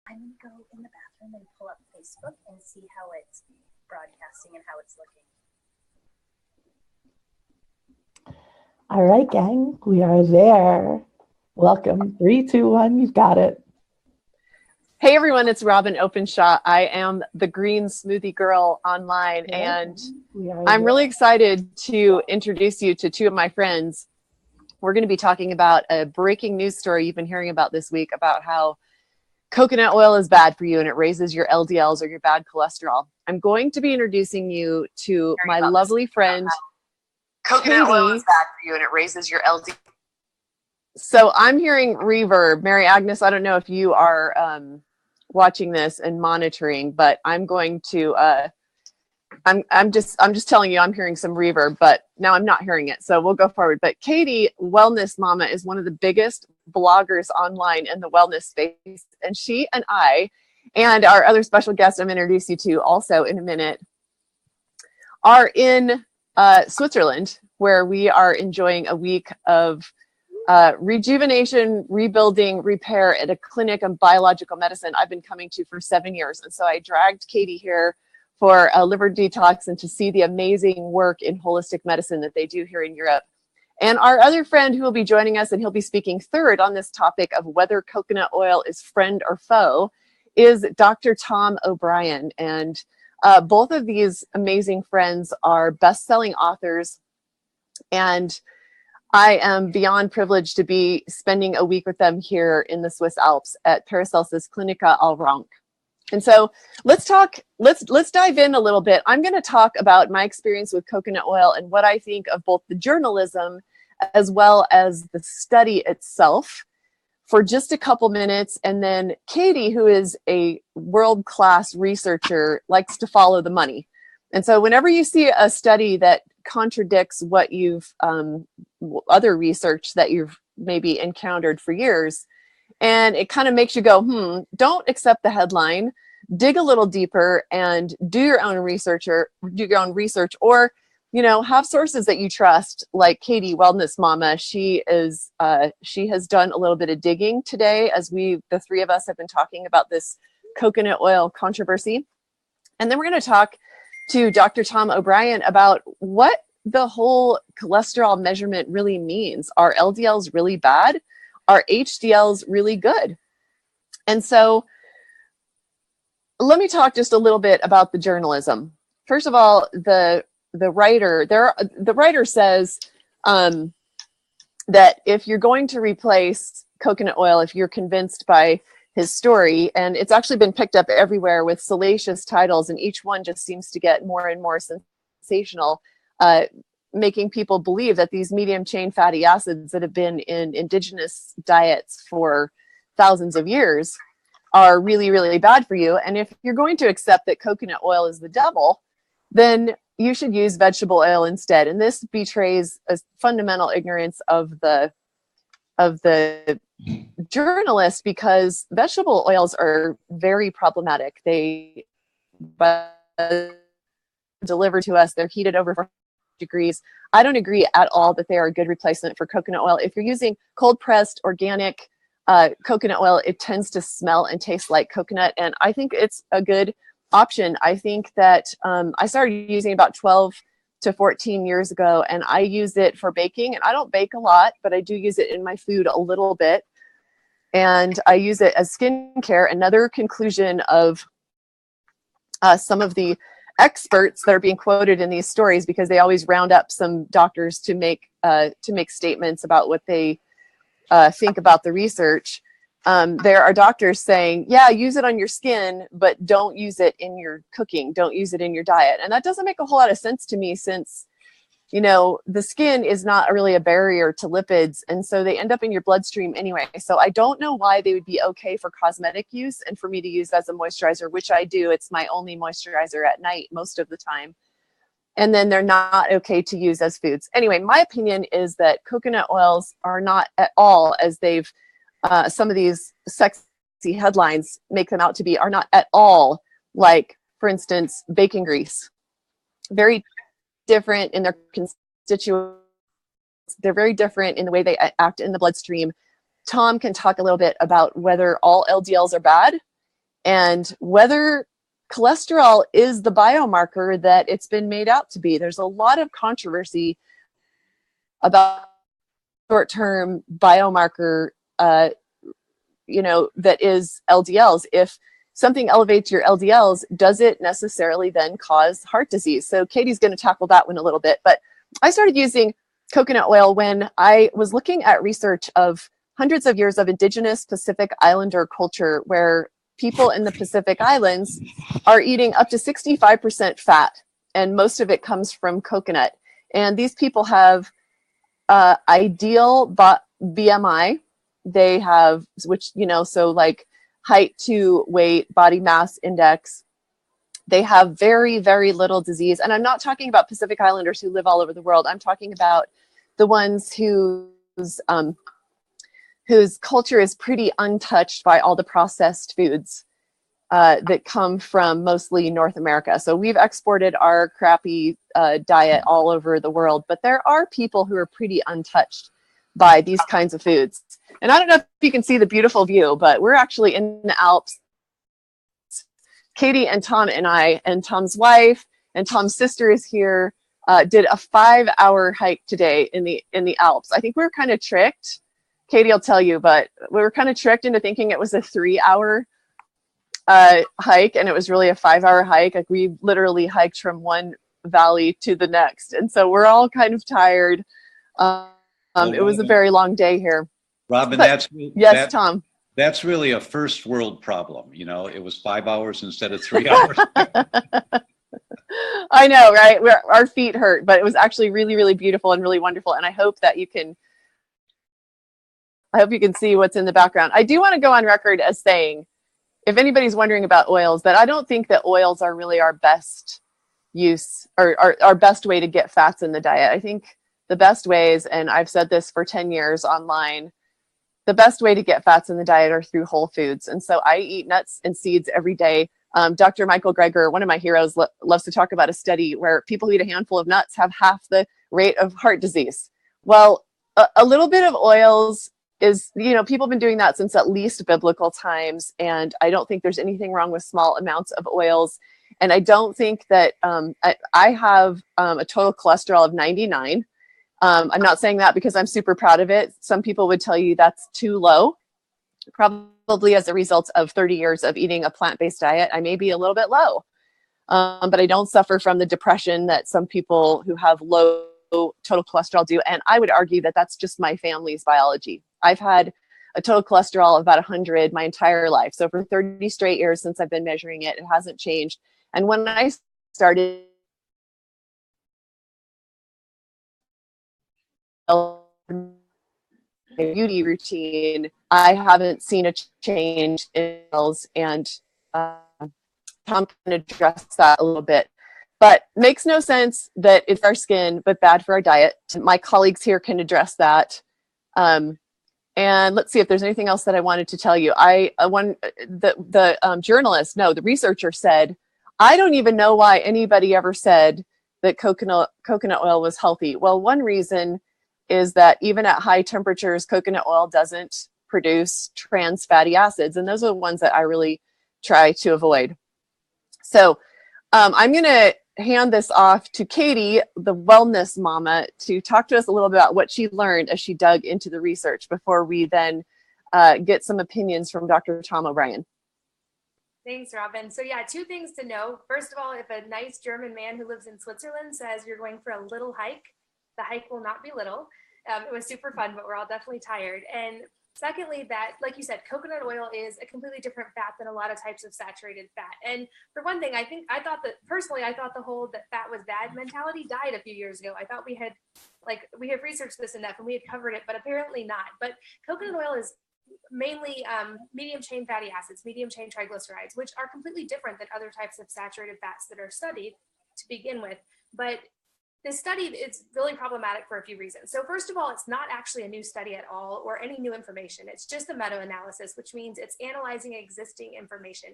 I'm going to go in the bathroom and pull up Facebook and see how it's broadcasting and how it's looking. All right, gang, we are there. Welcome. 3, 2, 1, you've got it. Hey everyone, it's Robin Openshaw. I am the Green Smoothie Girl online, and I'm really excited to introduce you to two of my friends. We're going to be talking about a breaking news story you've been hearing about this week about how coconut oil is bad for you and it raises your LDLs or your bad cholesterol. I'm going to be introducing you to my lovely friend, Coconut oil is bad for you and it raises your LDL. So I'm hearing reverb. Mary Agnes, I don't know if you are watching this and monitoring, but I'm going to I'm just telling you I'm hearing some reverb, but now I'm not hearing it. So we'll go forward. But Katie, Wellness Mama, is one of the biggest bloggers online in the wellness space. And she and I, and our other special guest I'm going to introduce you to also in a minute, are in Switzerland, where we are enjoying a week of rejuvenation, rebuilding, repair at a clinic of biological medicine I've been coming to for 7 years. And so I dragged Katie here for a liver detox and to see the amazing work in holistic medicine that they do here in Europe. And our other friend who will be joining us, and he'll be speaking third on this topic of whether coconut oil is friend or foe, is Dr. Tom O'Bryan. And both of these amazing friends are best-selling authors, and I am beyond privileged to be spending a week with them here in the Swiss Alps at Paracelsus Clinica Al Rank. And so let's dive in a little bit. I'm going to talk about my experience with coconut oil and what I think of both the journalism as well as the study itself for just a couple minutes. And then Katie, who is a world-class researcher, likes to follow the money. And so whenever you see a study that contradicts what you've other research that you've maybe encountered for years, and it kind of makes you go, don't accept the headline, dig a little deeper and do your own research, or have sources that you trust, like Katie, Wellness Mama. She has done a little bit of digging today as the three of us have been talking about this coconut oil controversy. And then we're going to talk to Dr. Tom O'Bryan about what the whole cholesterol measurement really means. Are LDLs really bad? Are HDLs really good? And so let me talk just a little bit about the journalism. First of all, the writer says that if you're going to replace coconut oil, if you're convinced by his story, and it's actually been picked up everywhere with salacious titles, and each one just seems to get more and more sensational, making people believe that these medium chain fatty acids that have been in indigenous diets for thousands of years are really, really bad for you. And if you're going to accept that coconut oil is the devil, then you should use vegetable oil instead. And this betrays a fundamental ignorance of the journalist, because vegetable oils are very problematic. They delivered to us, they're heated over 400 degrees. I don't agree at all that they are a good replacement for coconut oil. If you're using cold pressed organic coconut oil, it tends to smell and taste like coconut, and I think it's a good option. I think that I started using about 12 to 14 years ago, and I use it for baking. And I don't bake a lot, but I do use it in my food a little bit. And I use it as skincare. Another conclusion of some of the experts that are being quoted in these stories, because they always round up some doctors to make statements about what they think about the research. There are doctors saying, yeah, use it on your skin, but don't use it in your cooking. Don't use it in your diet. And that doesn't make a whole lot of sense to me, since, the skin is not really a barrier to lipids. And so they end up in your bloodstream anyway. So I don't know why they would be okay for cosmetic use and for me to use as a moisturizer, which I do. It's my only moisturizer at night most of the time. And then they're not okay to use as foods. Anyway, my opinion is that coconut oils are not at all, as they've some of these sexy headlines make them out to be, are not at all like, for instance, bacon grease. Very different in their constituents. They're very different in the way they act in the bloodstream. Tom can talk a little bit about whether all LDLs are bad and whether cholesterol is the biomarker that it's been made out to be. There's a lot of controversy about short-term biomarker, that is LDLs. If something elevates your LDLs, does it necessarily then cause heart disease? So Katie's going to tackle that one a little bit. But I started using coconut oil when I was looking at research of hundreds of years of indigenous Pacific Islander culture, where people in the Pacific Islands are eating up to 65% fat, and most of it comes from coconut. And these people have ideal BMI. They have, so like height to weight, body mass index. They have very, very little disease. And I'm not talking about Pacific Islanders who live all over the world. I'm talking about the ones whose culture is pretty untouched by all the processed foods that come from mostly North America. So we've exported our crappy diet all over the world, but there are people who are pretty untouched by these kinds of foods. And I don't know if you can see the beautiful view, but we're actually in the Alps. Katie and Tom and I, and Tom's wife and Tom's sister is here, did a 5-hour hike today in the Alps. I think we were kind of tricked. Katie will tell you, but we were kind of tricked into thinking it was a 3-hour hike, and it was really a 5-hour hike. Like, we literally hiked from one valley to the next, and so we're all kind of tired. It was a very long day here. Robin, yes, Tom. That's really a first world problem. It was 5 hours instead of 3 hours. I know, right? Our feet hurt, but it was actually really, really beautiful and really wonderful. And I hope you can see what's in the background. I do want to go on record as saying, if anybody's wondering about oils, that I don't think that oils are really our best use or our best way to get fats in the diet. I think the best ways, and I've said this for 10 years online, the best way to get fats in the diet are through whole foods. And so I eat nuts and seeds every day. Dr. Michael Greger, one of my heroes, loves to talk about a study where people who eat a handful of nuts have half the rate of heart disease. Well, a little bit of oils is, people have been doing that since at least biblical times. And I don't think there's anything wrong with small amounts of oils. And I don't think that I have a total cholesterol of 99. I'm not saying that because I'm super proud of it. Some people would tell you that's too low, probably as a result of 30 years of eating a plant-based diet. I may be a little bit low, but I don't suffer from the depression that some people who have low total cholesterol do. And I would argue that that's just my family's biology. I've had a total cholesterol of about 100 my entire life. So for 30 straight years since I've been measuring it, it hasn't changed. And when I started beauty routine, I haven't seen a change in nails, and Tom can address that a little bit. But makes no sense that it's our skin, but bad for our diet. My colleagues here can address that. And let's see if there's anything else that I wanted to tell you. The researcher said, I don't even know why anybody ever said that coconut oil was healthy. Well, one reason is that even at high temperatures, coconut oil doesn't produce trans fatty acids. And those are the ones that I really try to avoid. So I'm going to hand this off to Katie, the wellness mama, to talk to us a little bit about what she learned as she dug into the research before we then get some opinions from Dr. Tom O'Bryan. Thanks, Robin. So yeah, 2 things to know. First of all, if a nice German man who lives in Switzerland says you're going for a little hike, the hike will not be little. It was super fun, but we're all definitely tired. And secondly, that, like you said, coconut oil is a completely different fat than a lot of types of saturated fat. And for one thing, I thought the whole that fat was bad mentality died a few years ago. I thought we had researched this enough and we had covered it, but apparently not. But coconut oil is mainly medium chain fatty acids, medium chain triglycerides, which are completely different than other types of saturated fats that are studied to begin with. But this study is really problematic for a few reasons. So first of all, it's not actually a new study at all or any new information. It's just a meta-analysis, which means it's analyzing existing information.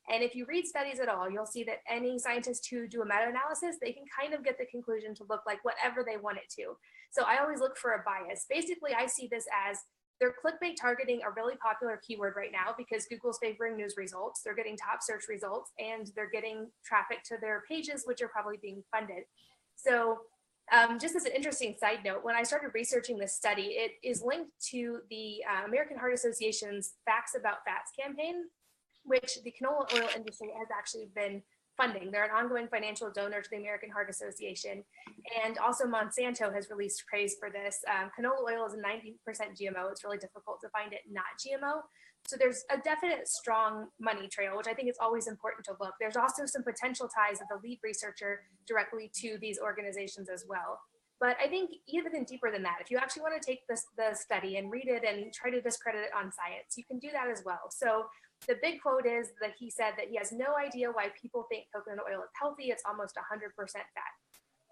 And if you read studies at all, you'll see that any scientist who do a meta-analysis, they can kind of get the conclusion to look like whatever they want it to. So I always look for a bias. Basically, I see this as they're clickbait targeting a really popular keyword right now because Google's favoring news results. They're getting top search results and they're getting traffic to their pages, which are probably being funded. So just as an interesting side note, when I started researching this study, it is linked to the American Heart Association's Facts About Fats campaign, which the canola oil industry has actually been funding. They're an ongoing financial donor to the American Heart Association. And also Monsanto has released praise for this. Canola oil is a 90% GMO. It's really difficult to find it not GMO. So there's a definite strong money trail, which I think is always important to look. There's also some potential ties of the lead researcher directly to these organizations as well. But I think even deeper than that, if you actually want to take the study and read it and try to discredit it on science, you can do that as well. So the big quote is that he said that he has no idea why people think coconut oil is healthy. It's almost 100% fat.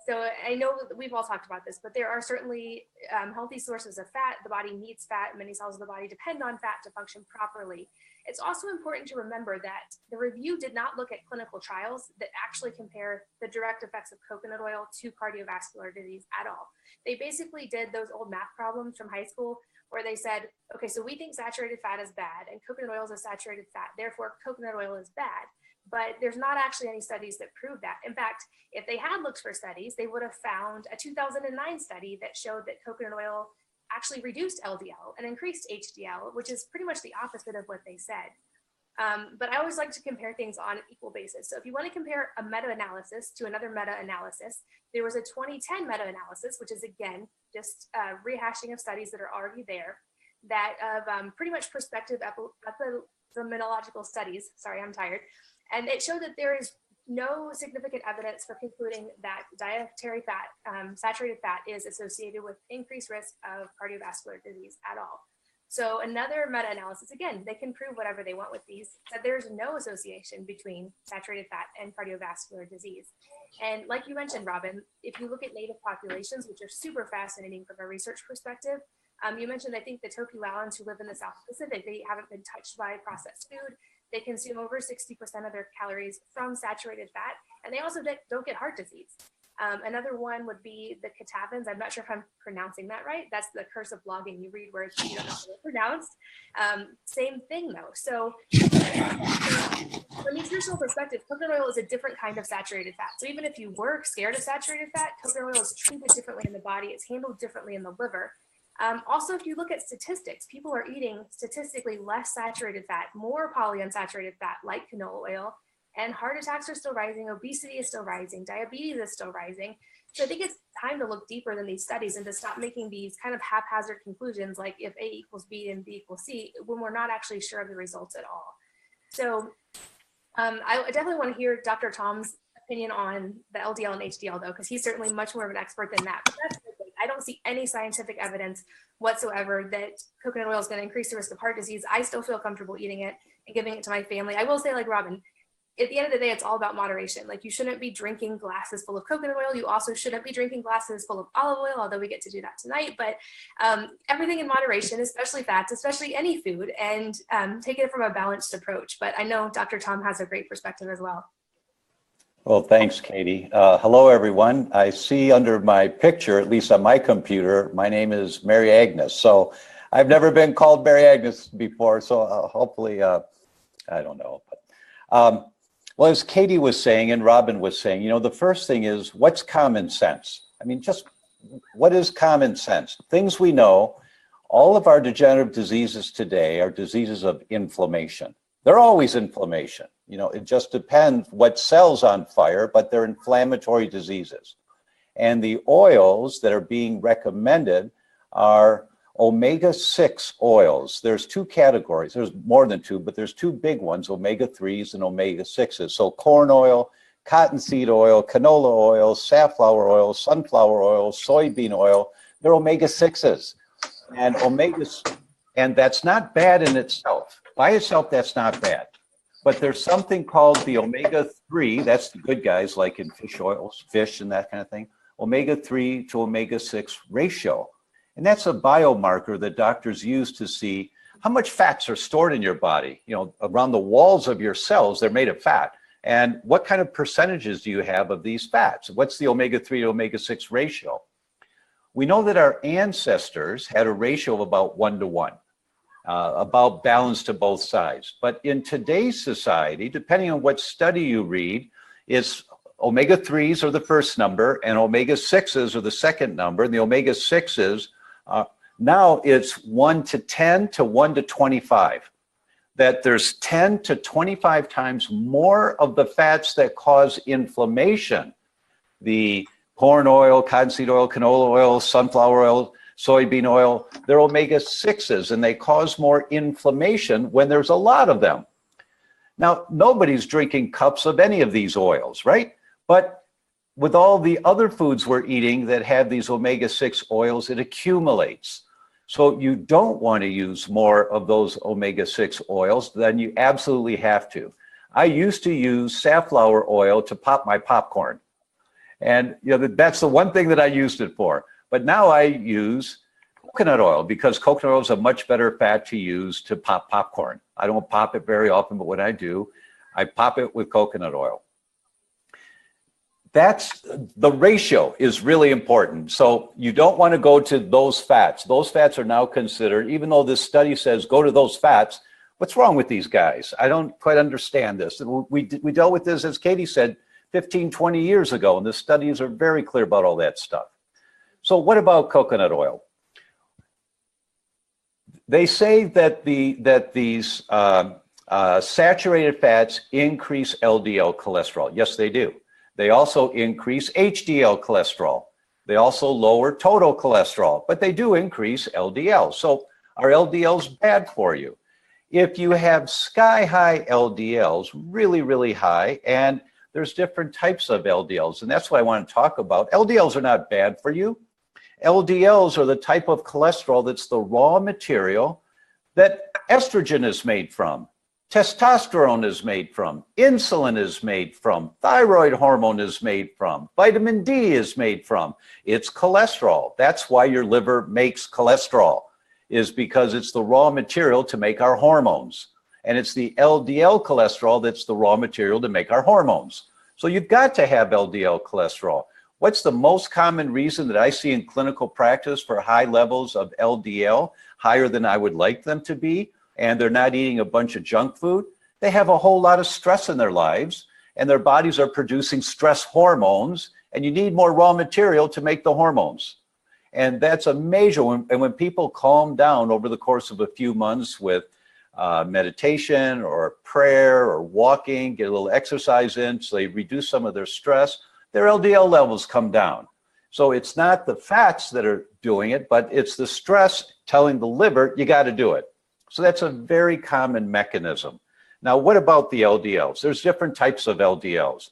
So I know we've all talked about this, but there are certainly healthy sources of fat. The body needs fat. Many cells of the body depend on fat to function properly. It's also important to remember that the review did not look at clinical trials that actually compare the direct effects of coconut oil to cardiovascular disease at all. They basically did those old math problems from high school where they said, okay, so we think saturated fat is bad and coconut oil is a saturated fat, therefore coconut oil is bad. But there's not actually any studies that prove that. In fact, if they had looked for studies, they would have found a 2009 study that showed that coconut oil actually reduced LDL and increased HDL, which is pretty much the opposite of what they said. But I always like to compare things on an equal basis. So if you want to compare a meta-analysis to another meta-analysis, there was a 2010 meta-analysis, which is again, just rehashing of studies that are already there, that of pretty much prospective epidemiological studies, sorry, I'm tired. And it showed that there is no significant evidence for concluding that dietary fat, saturated fat, is associated with increased risk of cardiovascular disease at all. So another meta-analysis, again, they can prove whatever they want with these, that there's no association between saturated fat and cardiovascular disease. And like you mentioned, Robin, if you look at native populations, which are super fascinating from a research perspective, you mentioned, I think, the Tokuauans who live in the South Pacific, they haven't been touched by processed food. They consume over 60% of their calories from saturated fat, and they also don't get heart disease. Another one would be the Catavans. I'm not sure if I'm pronouncing that right. That's the curse of blogging. You read words you don't know how they're pronounced. Same thing though. So from a nutritional perspective, coconut oil is a different kind of saturated fat. So even if you were scared of saturated fat, coconut oil is treated differently in the body. It's handled differently in the liver. Also, if you look at statistics, people are eating statistically less saturated fat, more polyunsaturated fat like canola oil, and heart attacks are still rising, obesity is still rising, diabetes is still rising. So I think it's time to look deeper than these studies and to stop making these kind of haphazard conclusions like if A equals B and B equals C when we're not actually sure of the results at all. So I definitely want to hear Dr. Tom's opinion on the LDL and HDL though, because he's certainly much more of an expert than that. But that's the thing. I don't see any scientific evidence whatsoever that coconut oil is going to increase the risk of heart disease. I still feel comfortable eating it and giving it to my family. I will say, like Robin, at the end of the day, it's all about moderation. Like you shouldn't be drinking glasses full of coconut oil. You also shouldn't be drinking glasses full of olive oil, although we get to do that tonight. But everything in moderation, especially fats, especially any food, and take it from a balanced approach. But I know Dr. Tom has a great perspective as well. Well, thanks, Katie. Hello, everyone. I see under my picture, at least on my computer, my name is Mary Agnes. So I've never been called Mary Agnes before. So hopefully, I don't know. But, well, as Katie was saying and Robin was saying, you know, the first thing is what's common sense? I mean, just what is common sense? Things we know, all of our degenerative diseases today are diseases of inflammation. They're always inflammation. You know, it just depends what cell's on fire, but they're inflammatory diseases. And the oils that are being recommended are omega-6 oils. There's two categories. There's more than two, but there's two big ones, omega-3s and omega-6s. So corn oil, cottonseed oil, canola oil, safflower oil, sunflower oil, soybean oil, they're omega-6s. And that's not bad in itself. By itself, that's not bad. But there's something called the omega-3, that's the good guys like in fish oils, fish and that kind of thing, omega-3 to omega-6 ratio. And that's a biomarker that doctors use to see how much fats are stored in your body. You know, around the walls of your cells, they're made of fat. And what kind of percentages do you have of these fats? What's the omega-3 to omega-6 ratio? We know that our ancestors had a ratio of about 1 to 1. about balance to both sides. But in today's society, depending on what study you read, it's omega-3s are the first number and omega-6s are the second number. And the omega-6s, now it's 1 to 10 to 1 to 25. That there's 10 to 25 times more of the fats that cause inflammation. The corn oil, cottonseed oil, canola oil, sunflower oil, soybean oil, they're omega-6s and they cause more inflammation when there's a lot of them. Now, nobody's drinking cups of any of these oils, right? But with all the other foods we're eating that have these omega-6 oils, it accumulates. So you don't want to use more of those omega-6 oils than you absolutely have to. I used to use safflower oil to pop my popcorn. And that's the one thing that I used it for. But now I use coconut oil because coconut oil is a much better fat to use to pop popcorn. I don't pop it very often, but when I do, I pop it with coconut oil. That's the ratio is really important. So you don't want to go to those fats. Those fats are now considered, even though this study says go to those fats, what's wrong with these guys? I don't quite understand this. We dealt with this, as Katie said, 15, 20 years ago, and the studies are very clear about all that stuff. So what about coconut oil? They say that these saturated fats increase LDL cholesterol. Yes, they do. They also increase HDL cholesterol. They also lower total cholesterol, but they do increase LDL. So are LDLs bad for you? If you have sky-high LDLs, really, really high, and there's different types of LDLs, and that's what I want to talk about. LDLs are not bad for you. LDLs are the type of cholesterol that's the raw material that estrogen is made from, testosterone is made from, insulin is made from, thyroid hormone is made from, vitamin D is made from. It's cholesterol. That's why your liver makes cholesterol, is because it's the raw material to make our hormones. And it's the LDL cholesterol that's the raw material to make our hormones. So you've got to have LDL cholesterol. What's the most common reason that I see in clinical practice for high levels of LDL, higher than I would like them to be, and they're not eating a bunch of junk food? They have a whole lot of stress in their lives, and their bodies are producing stress hormones, and you need more raw material to make the hormones. And that's a major one. And when people calm down over the course of a few months with meditation or prayer or walking, get a little exercise in, so they reduce some of their stress, their LDL levels come down. So it's not the fats that are doing it, but it's the stress telling the liver, you got to do it. So that's a very common mechanism. Now, what about the LDLs? There's different types of LDLs.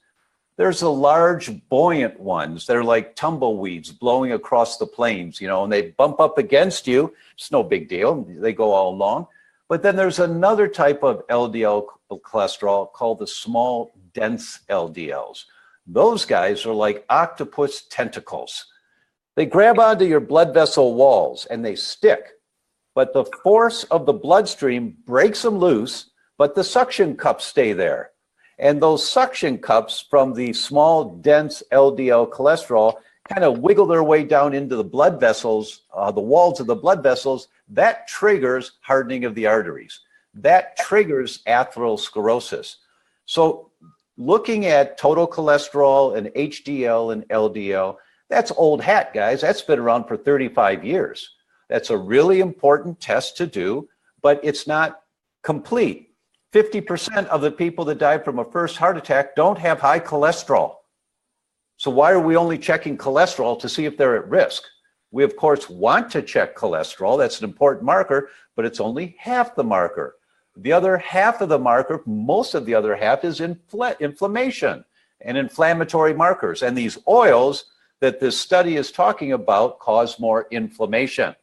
There's the large buoyant ones that are like tumbleweeds blowing across the plains, and they bump up against you. It's no big deal. They go all along. But then there's another type of LDL cholesterol called the small, dense LDLs. Those guys are like octopus tentacles. They grab onto your blood vessel walls and they stick. But the force of the bloodstream breaks them loose, but the suction cups stay there. And those suction cups from the small, dense LDL cholesterol kind of wiggle their way down into the blood vessels, the walls of the blood vessels. That triggers hardening of the arteries. That triggers atherosclerosis. So looking at total cholesterol and HDL and LDL, that's old hat, guys. That's been around for 35 years. That's a really important test to do, but it's not complete. 50% of the people that die from a first heart attack don't have high cholesterol. So why are we only checking cholesterol to see if they're at risk? We, of course, want to check cholesterol. That's an important marker, but it's only half the marker. The other half of the marker, most of the other half, is inflammation and inflammatory markers. And these oils that this study is talking about cause more inflammation.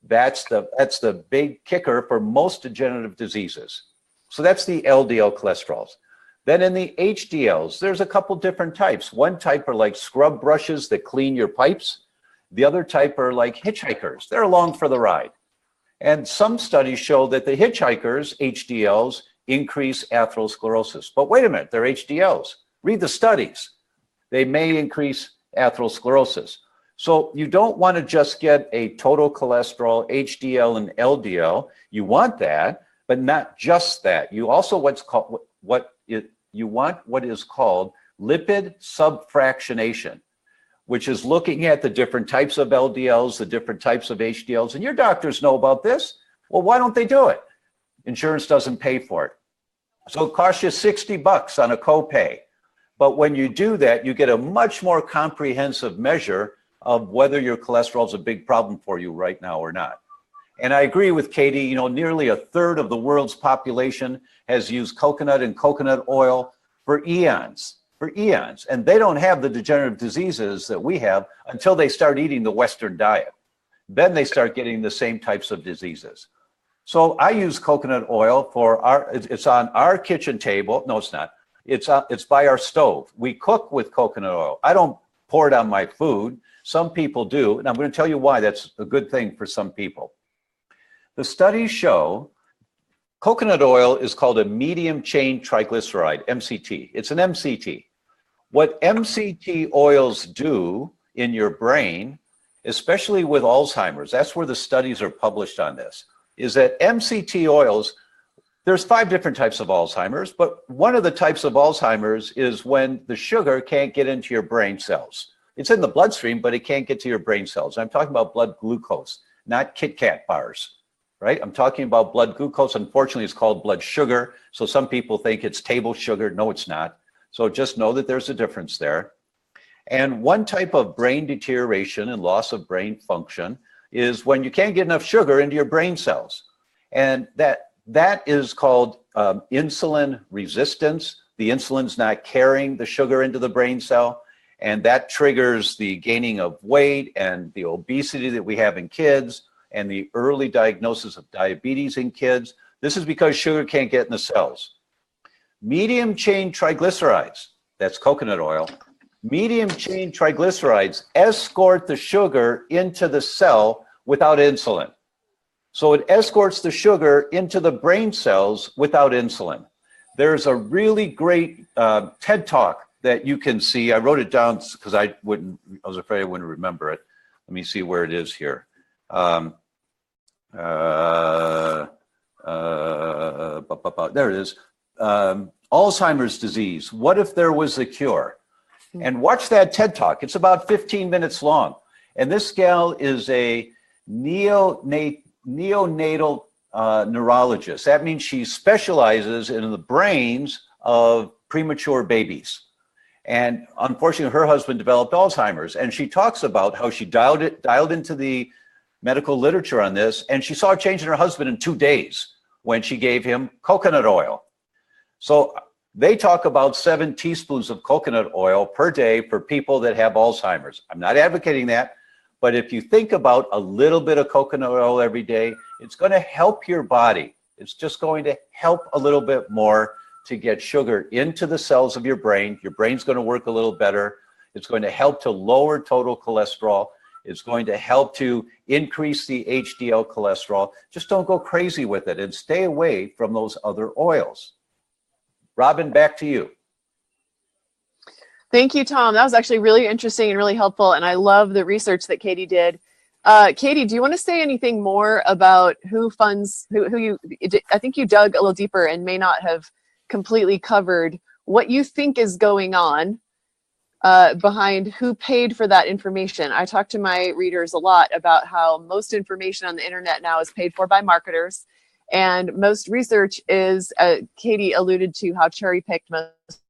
That's the big kicker for most degenerative diseases. So that's the LDL cholesterols. Then in the HDLs, there's a couple different types. One type are like scrub brushes that clean your pipes. The other type are like hitchhikers. They're along for the ride. And some studies show that the hitchhikers, HDLs, increase atherosclerosis. But wait a minute, they're HDLs. Read the studies. They may increase atherosclerosis. So you don't want to just get a total cholesterol, HDL and LDL. You want that, but not just that. You also you want what is called lipid subfractionation, which is looking at the different types of LDLs, the different types of HDLs, and your doctors know about this. Well, why don't they do it? Insurance doesn't pay for it. So it costs you $60 on a copay. But when you do that, you get a much more comprehensive measure of whether your cholesterol is a big problem for you right now or not. And I agree with Katie, you know, nearly a third of the world's population has used coconut and coconut oil for eons. And they don't have the degenerative diseases that we have until they start eating the Western diet. Then they start getting the same types of diseases. So I use coconut oil it's on our kitchen table. No, it's not. It's by our stove. We cook with coconut oil. I don't pour it on my food. Some people do, and I'm going to tell you why that's a good thing for some people. The studies show coconut oil is called a medium chain triglyceride, MCT. It's an MCT. What MCT oils do in your brain, especially with Alzheimer's, that's where the studies are published on this, is that MCT oils, there's 5 different types of Alzheimer's, but one of the types of Alzheimer's is when the sugar can't get into your brain cells. It's in the bloodstream, but it can't get to your brain cells. I'm talking about blood glucose, not Kit Kat bars, right? I'm talking about blood glucose. Unfortunately, it's called blood sugar. So some people think it's table sugar. No, it's not. So just know that there's a difference there. And one type of brain deterioration and loss of brain function is when you can't get enough sugar into your brain cells. And that is called insulin resistance. The insulin's not carrying the sugar into the brain cell. And that triggers the gaining of weight and the obesity that we have in kids and the early diagnosis of diabetes in kids. This is because sugar can't get in the cells. Medium chain triglycerides, that's coconut oil, medium chain triglycerides escort the sugar into the cell without insulin. So it escorts the sugar into the brain cells without insulin. There's a really great TED Talk that you can see. I wrote it down because I was afraid I wouldn't remember it. Let me see where it is here. There it is. Alzheimer's disease. What if there was a cure? And watch that TED Talk. It's about 15 minutes long. And this gal is a neonatal neurologist. That means she specializes in the brains of premature babies. And unfortunately, her husband developed Alzheimer's. And she talks about how she dialed into the medical literature on this. And she saw a change in her husband in 2 days when she gave him coconut oil. So they talk about 7 teaspoons of coconut oil per day for people that have Alzheimer's. I'm not advocating that, but if you think about a little bit of coconut oil every day, it's going to help your body. It's just going to help a little bit more to get sugar into the cells of your brain. Your brain's going to work a little better. It's going to help to lower total cholesterol. It's going to help to increase the HDL cholesterol. Just don't go crazy with it and stay away from those other oils. Robin, back to you. Thank you, Tom. That was actually really interesting and really helpful. And I love the research that Katie did. Katie, do you want to say anything more about who funds, I think you dug a little deeper and may not have completely covered what you think is going on behind who paid for that information. I talk to my readers a lot about how most information on the internet now is paid for by marketers. And most research is, Katie alluded to how cherry-picked most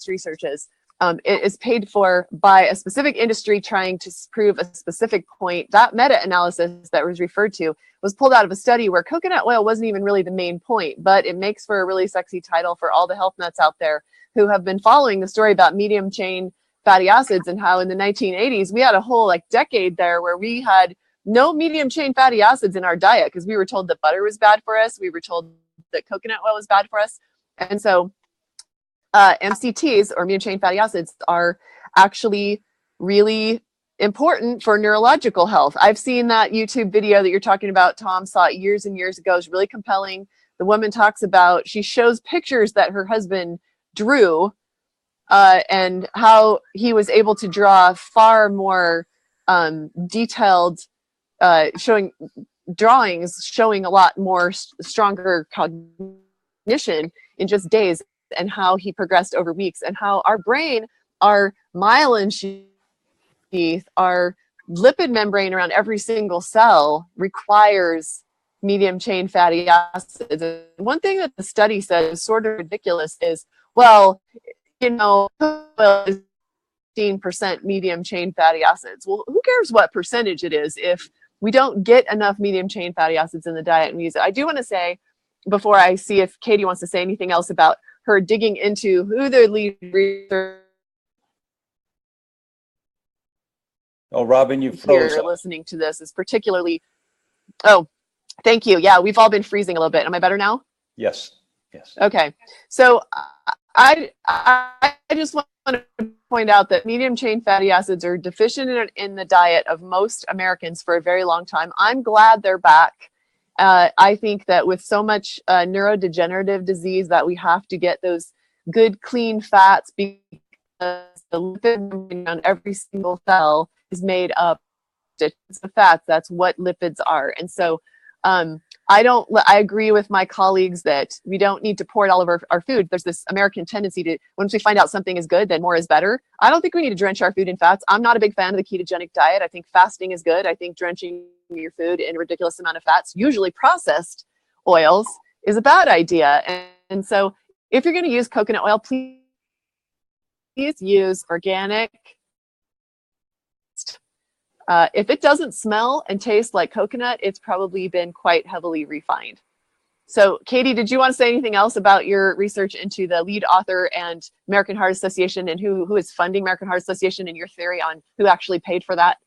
research is. It is paid for by a specific industry trying to prove a specific point. That meta-analysis that was referred to was pulled out of a study where coconut oil wasn't even really the main point, but it makes for a really sexy title for all the health nuts out there who have been following the story about medium chain fatty acids and how in the 1980s, we had a whole decade there where we had no medium chain fatty acids in our diet because we were told that butter was bad for us. We were told that coconut oil was bad for us. And so MCTs, or medium chain fatty acids, are actually really important for neurological health. I've seen that YouTube video that you're talking about. Tom saw it years and years ago. It's really compelling. The woman talks about, she shows pictures that her husband drew and how he was able to draw far more detailed drawings showing a lot more stronger cognition in just days, and how he progressed over weeks, and how our brain, our myelin sheath, our lipid membrane around every single cell requires medium chain fatty acids. And one thing that the study said is sort of ridiculous is, well, you know, 15% medium chain fatty acids. Well, who cares what percentage it is if we don't get enough medium chain fatty acids in the diet and we use it? I do want to say, before I see if Katie wants to say anything else about her digging into who the lead researcher. Oh, Robin, you froze Here up. listening to this is particularly. Oh, thank you. Yeah, we've all been freezing a little bit. Am I better now? Yes. Yes. Okay. So I just want to point out that medium chain fatty acids are deficient in the diet of most Americans for a very long time. I'm glad they're back. I think that with so much neurodegenerative disease that we have to get those good, clean fats, because the lipid membrane on every single cell is made up of fats. That's what lipids are. And so I agree with my colleagues that we don't need to pour it all over our food. There's this American tendency to, once we find out something is good, then more is better. I don't think we need to drench our food in fats. I'm not a big fan of the ketogenic diet. I think fasting is good. I think drenching your food in a ridiculous amount of fats, usually processed oils, is a bad idea. And so if you're going to use coconut oil, please use organic. If it doesn't smell and taste like coconut, it's probably been quite heavily refined. So Katie, did you want to say anything else about your research into the lead author and American Heart Association, and who is funding American Heart Association, and your theory on who actually paid for that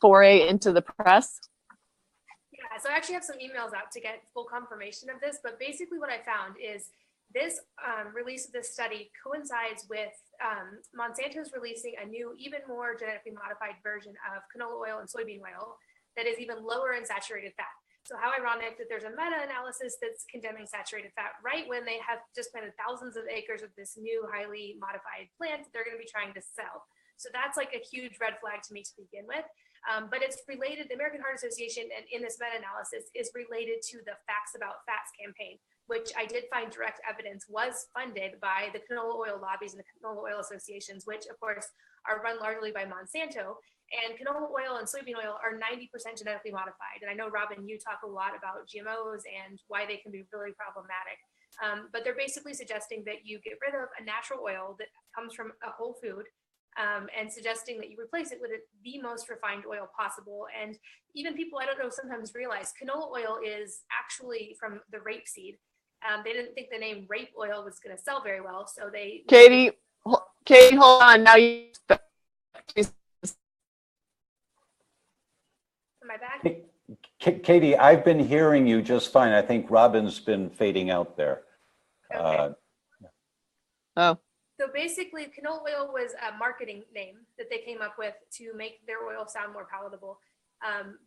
foray into the press? Yeah, so I actually have some emails out to get full confirmation of this, but basically what I found is this release of this study coincides with Monsanto's releasing a new, even more genetically modified version of canola oil and soybean oil that is even lower in saturated fat. So how ironic that there's a meta-analysis that's condemning saturated fat right when they have just planted thousands of acres of this new highly modified plant that they're going to be trying to sell. So that's like a huge red flag to me to begin with. But it's related, the American Heart Association, and in this meta-analysis is related to the Facts About Fats campaign, which I did find direct evidence was funded by the canola oil lobbies and the canola oil associations, which of course are run largely by Monsanto. And canola oil and soybean oil are 90% genetically modified. And I know, Robin, you talk a lot about GMOs and why they can be really problematic. But they're basically suggesting that you get rid of a natural oil that comes from a whole food, and suggesting that you replace it with the most refined oil possible. And even people, I don't know, sometimes realize canola oil is actually from the rapeseed. They didn't think the name rape oil was going to sell very well, so they. Katie, hold on. Now you. Am I back? Katie, I've been hearing you just fine. I think Robin's been fading out there. Okay. Oh. So basically, canola oil was a marketing name that they came up with to make their oil sound more palatable.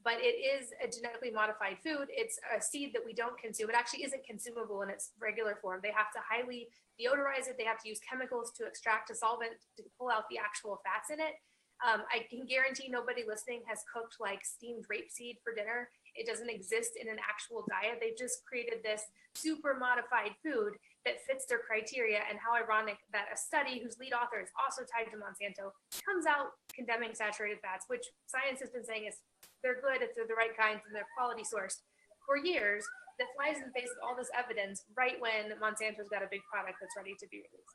But it is a genetically modified food. It's a seed that we don't consume. It actually isn't consumable in its regular form. They have to highly deodorize it. They have to use chemicals to extract a solvent to pull out the actual fats in it. I can guarantee nobody listening has cooked like steamed rapeseed for dinner. It doesn't exist in an actual diet. They've just created this super modified food that fits their criteria. And how ironic that a study whose lead author is also tied to Monsanto comes out condemning saturated fats, which science has been saying is they're good if they're the right kinds and they're quality sourced for years. That flies in the face of all this evidence right when Monsanto's got a big product that's ready to be released.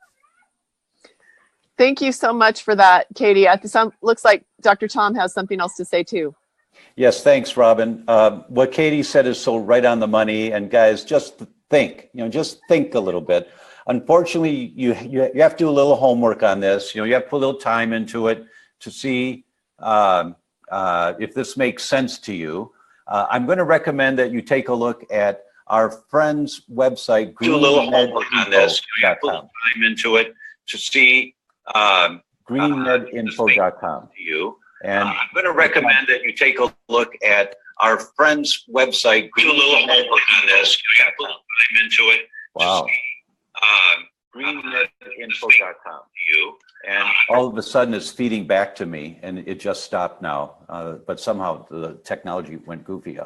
Thank you so much for that, Katie. Looks like Dr. Tom has something else to say too. Yes, thanks, Robin. What Katie said is so right on the money. And guys, just think, just think a little bit. Unfortunately, you have to do a little homework on this. You have to put a little time into it to see if this makes sense to you. I'm going to recommend that you take a look at our friend's website. Do a little homework on this. You have to put a little time into it to see greenmedinfo.com. And I'm going to recommend that you take a look at our friend's website. Do a little homework on this. You have to put time into it. Wow. greenmedinfo.com. And All of a sudden it's feeding back to me and it just stopped now. But somehow the technology went goofy.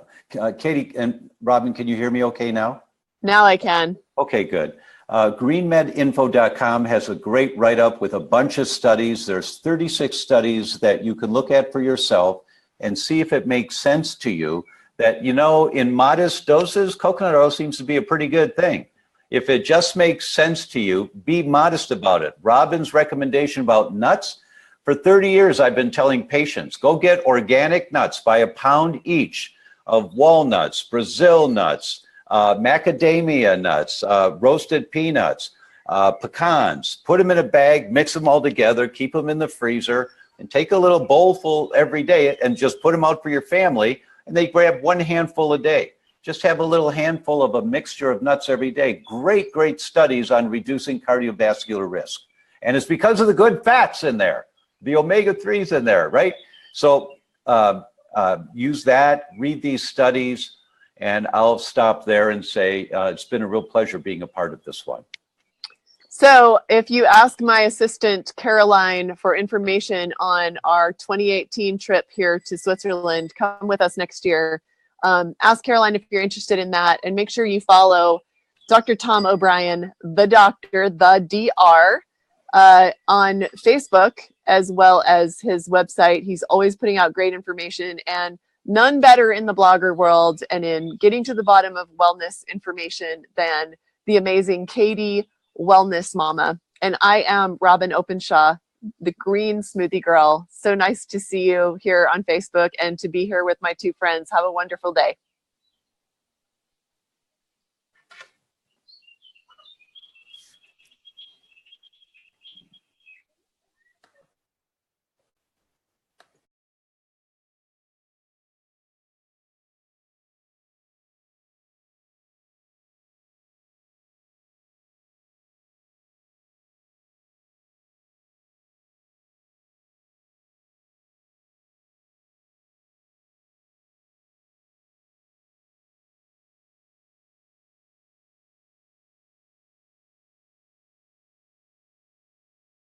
Katie and Robin, can you hear me okay now? Now I can. Okay, good. Greenmedinfo.com has a great write-up with a bunch of studies. There's 36 studies that you can look at for yourself and see if it makes sense to you that, you know, in modest doses, coconut oil seems to be a pretty good thing. If it just makes sense to you, be modest about it. Robin's recommendation about nuts, for 30 years I've been telling patients, go get organic nuts, buy a pound each of walnuts, Brazil nuts, macadamia nuts, roasted peanuts, pecans, put them in a bag, mix them all together, keep them in the freezer, and take a little bowlful every day and just put them out for your family, and they grab one handful a day. Just have a little handful of a mixture of nuts every day. Great, great studies on reducing cardiovascular risk. And it's because of the good fats in there, the omega-3s in there, right? So use that, read these studies, and I'll stop there and say it's been a real pleasure being a part of this one. So if you ask my assistant, Caroline, for information on our 2018 trip here to Switzerland, come with us next year. Ask Caroline if you're interested in that, and make sure you follow Dr. Tom O'Bryan, the doctor, the DR, on Facebook, as well as his website. He's always putting out great information, and none better in the blogger world and in getting to the bottom of wellness information than the amazing Katie Wellness Mama. And I am Robin Openshaw, the green smoothie girl. So nice to see you here on Facebook and to be here with my two friends. Have a wonderful day.